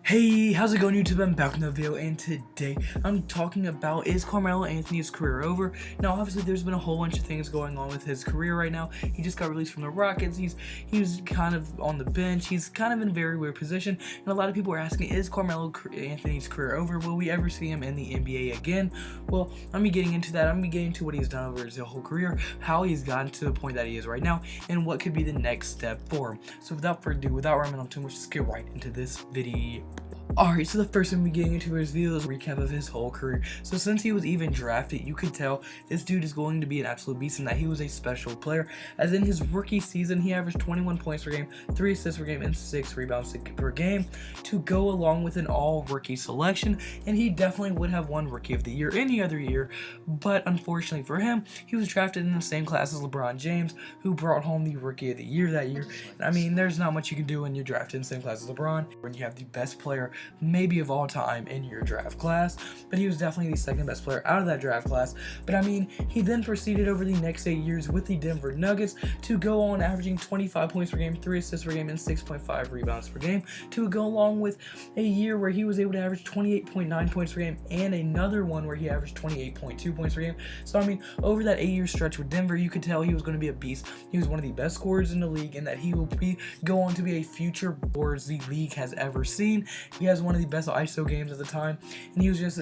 Hey, how's it going, YouTube? I'm back with another video, and today I'm talking about, is Carmelo Anthony's career over? Now, obviously, there's been a whole bunch of things going on with his career right now. He just got released from the Rockets. He's kind of on the bench. He's kind of in a very weird position, and a lot of people are asking, is Carmelo Anthony's career over? Will we ever see him in the NBA again? Well, I'm be getting into that. I'm be getting to what he's done over his whole career, how he's gotten to the point that he is right now, and what could be the next step for him. So without further ado, without rambling on too much, let's get right into this video. Alright, so the first thing we're getting into his video is a recap of his whole career. So since he was even drafted, you could tell this dude is going to be an absolute beast and that he was a special player. As in his rookie season, he averaged 21 points per game, 3 assists per game, and 6 rebounds per game to go along with an all-rookie selection. And he definitely would have won Rookie of the Year any other year. But unfortunately for him, he was drafted in the same class as LeBron James, who brought home the Rookie of the Year that year. And I mean, there's not much you can do when you're drafted in the same class as LeBron, when you have the best player maybe of all time in your draft class, but he was definitely the second best player out of that draft class. But I mean, he then proceeded over the next 8 years with the Denver Nuggets to go on averaging 25 points per game, 3 assists per game, and 6.5 rebounds per game, to go along with a year where he was able to average 28.9 points per game and another one where he averaged 28.2 points per game. So I mean, over that 8-year stretch with Denver, you could tell he was going to be a beast. He was one of the best scorers in the league, and that he will go on to be a future scorer the league has ever seen. He has one of the best ISO games at the time, and he was just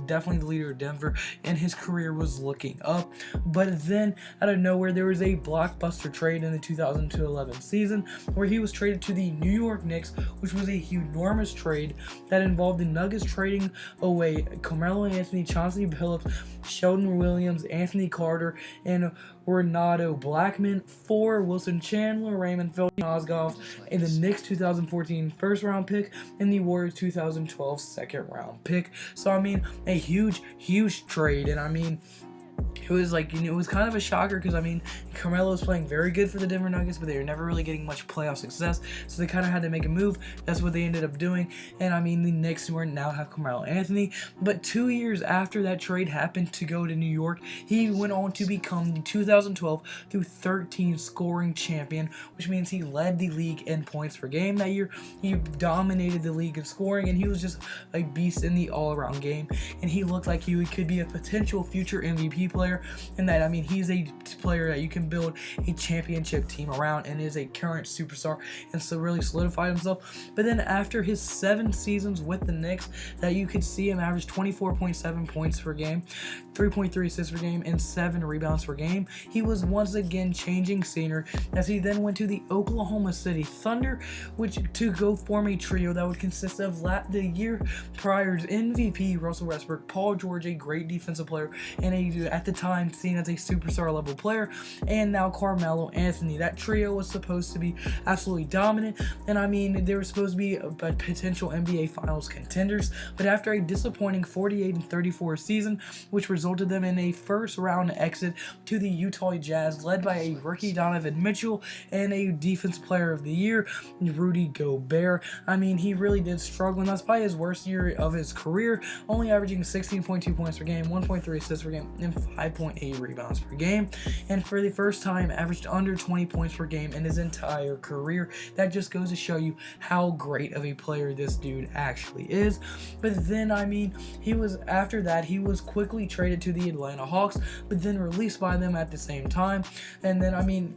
definitely the leader of Denver, and his career was looking up. But then out of nowhere, there was a blockbuster trade in the 2011 season where he was traded to the New York Knicks, which was a enormous trade that involved the Nuggets trading away Carmelo Anthony, Chauncey Billups, Sheldon Williams, Anthony Carter, and Renato Blackman for Wilson Chandler, Raymond Felton, Osgoff, and the Knicks 2014 first round pick and the Warriors 2012 second round pick. So I mean, a huge trade, and I mean, it was like, it was kind of a shocker because I mean, Carmelo was playing very good for the Denver Nuggets, but they were never really getting much playoff success, so they kind of had to make a move. That's what they ended up doing, and I mean, the Knicks now have Carmelo Anthony. But 2 years after that trade happened to go to New York, he went on to become the 2012 through 13 scoring champion, which means he led the league in points per game that year. He dominated the league in scoring, and he was just a beast in the all-around game, and he looked like he could be a potential future MVP player. And that, I mean, he's a player that you can build a championship team around, and is a current superstar, and so really solidified himself. But then after his 7 seasons with the Knicks, that you could see him average 24.7 points per game, 3.3 assists per game, and 7 rebounds per game, he was once again changing scenery as he then went to the Oklahoma City Thunder, which to go form a trio that would consist of the year prior's MVP Russell Westbrook, Paul George, a great defensive player, and at the time seen as a superstar level player, and now Carmelo Anthony. That trio was supposed to be absolutely dominant, and I mean, they were supposed to be a potential NBA Finals contenders. But after a disappointing 48-34 season, which resulted them in a first round exit to the Utah Jazz, led by a rookie Donovan Mitchell and a Defense Player of the Year Rudy Gobert, I mean, he really did struggle, and that's probably his worst year of his career, only averaging 16.2 points per game, 1.3 assists per game, and 5.8 rebounds per game, and for the first time averaged under 20 points per game in his entire career. That just goes to show you how great of a player this dude actually is. But then, I mean, after that he was quickly traded to the Atlanta Hawks, but then released by them at the same time. And then, I mean,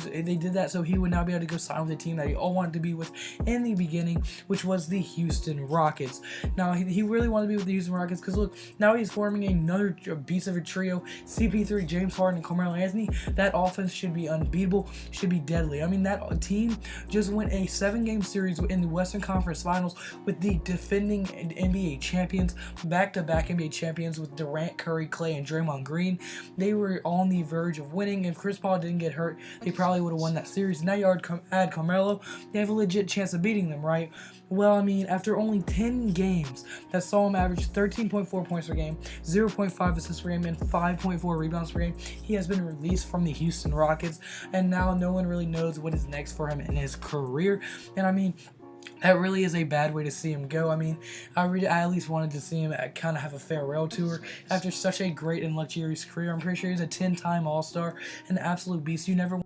they did that so he would now be able to go sign with the team that he all wanted to be with in the beginning, which was the Houston Rockets. Now, he really wanted to be with the Houston Rockets because look, now he's forming another beast of a trio, CP3, James Harden, and Carmelo Anthony. That offense should be unbeatable, should be deadly. I mean, that team just went a 7-game series in the Western Conference Finals with the defending NBA champions, back-to-back NBA champions with Durant, Curry, Clay, and Draymond Green. They were on the verge of winning. If Chris Paul didn't get hurt, they probably would have won that series. Now you add Carmelo, they have a legit chance of beating them, right? Well, I mean, after only 10 games that saw him average 13.4 points per game, 0.5 assists per game, and 5.4 rebounds per game, he has been released from the Houston Rockets, and now no one really knows what is next for him in his career. And I mean, that really is a bad way to see him go. I mean, I at least wanted to see him kind of have a farewell tour after such a great and luxurious career. I'm pretty sure he's a 10-time All-Star, an absolute beast. You never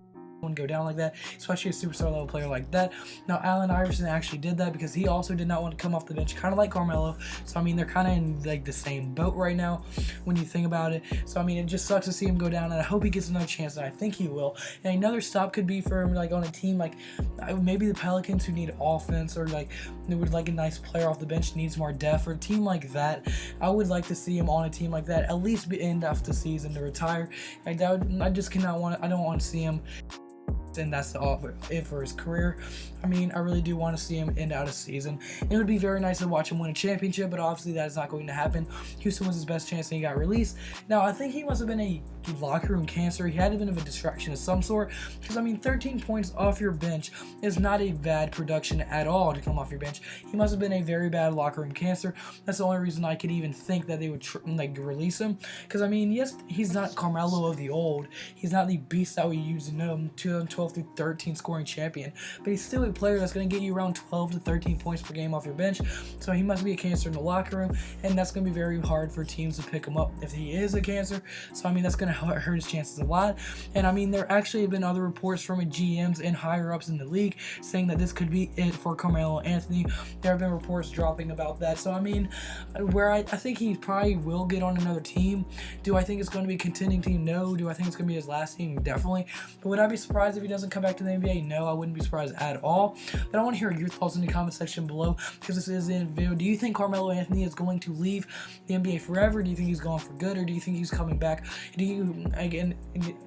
someone go down like that, especially a superstar level player like that. Now, Allen Iverson actually did that because he also did not want to come off the bench, kind of like Carmelo. So, I mean, they're kind of in like the same boat right now when you think about it. So, I mean, it just sucks to see him go down, and I hope he gets another chance, and I think he will. And another stop could be for him, like on a team like maybe the Pelicans, who need offense, or like they would like a nice player off the bench, needs more depth, or a team like that. I would like to see him on a team like that, at least end off the season to retire. I don't want to see him, and that's it for his career. I mean, I really do want to see him end out a season. It would be very nice to watch him win a championship, but obviously that is not going to happen. Houston was his best chance and he got released. Now, I think he must have been a locker room cancer. He had been of a distraction of some sort, because I mean, 13 points off your bench is not a bad production at all to come off your bench. He must have been a very bad locker room cancer. That's the only reason I could even think that they would release him, because I mean, yes, he's not Carmelo of the old. He's not the beast that we used to know, 2012 through 13 scoring champion, but he's still a player that's going to get you around 12 to 13 points per game off your bench. So he must be a cancer in the locker room, and that's going to be very hard for teams to pick him up if he is a cancer. So I mean, that's going to hurt his chances a lot. And I mean, there actually have been other reports from GMs and higher ups in the league saying that this could be it for Carmelo Anthony. There have been reports dropping about that. So I mean, where I think he probably will get on another team. Do I think it's going to be a contending team? No. Do I think it's going to be his last team? Definitely. But would I be surprised if he doesn't come back to the NBA? No, I wouldn't be surprised at all. But I want to hear your thoughts in the comment section below, because this is in video. Do you think Carmelo Anthony is going to leave the NBA forever? Do you think he's gone for good, or do you think he's coming back? Do you, again,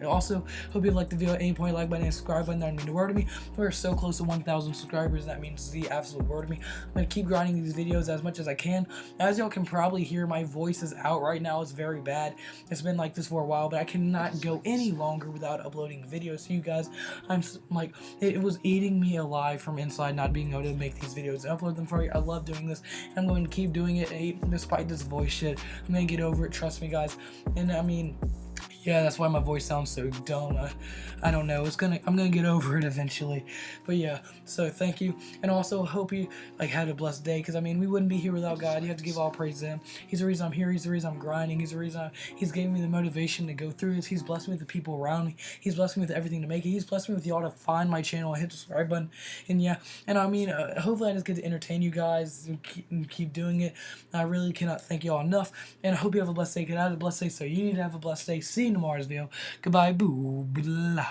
also hope you like the video at any point, like button and subscribe button. That would mean the world to me. We're so close to 1,000 subscribers. That means the absolute word to me. I'm going to keep grinding these videos as much as I can. As y'all can probably hear, my voice is out right now. It's very bad. It's been like this for a while, but I cannot go any longer without uploading videos to you guys. I'm like, it was eating me alive from inside, not being able to make these videos and upload them for you. I love doing this, and I'm going to keep doing it despite this voice shit. I'm going to get over it, trust me, guys. And I mean, yeah, that's why my voice sounds so dumb. I don't know. I'm gonna get over it eventually. But yeah, so thank you, and also hope you had a blessed day. Because I mean, we wouldn't be here without God. You have to give all praise to Him. He's the reason I'm here. He's the reason I'm grinding. He's the reason He's giving me the motivation to go through this. He's blessed me with the people around me. He's blessed me with everything to make it. He's blessed me with y'all to find my channel and hit the subscribe button. And yeah, and I mean, hopefully I just get to entertain you guys and keep doing it. I really cannot thank y'all enough. And I hope you have a blessed day. Get out of a blessed day. So you need to have a blessed day. See you in tomorrow's video. Goodbye. Boo. Blah.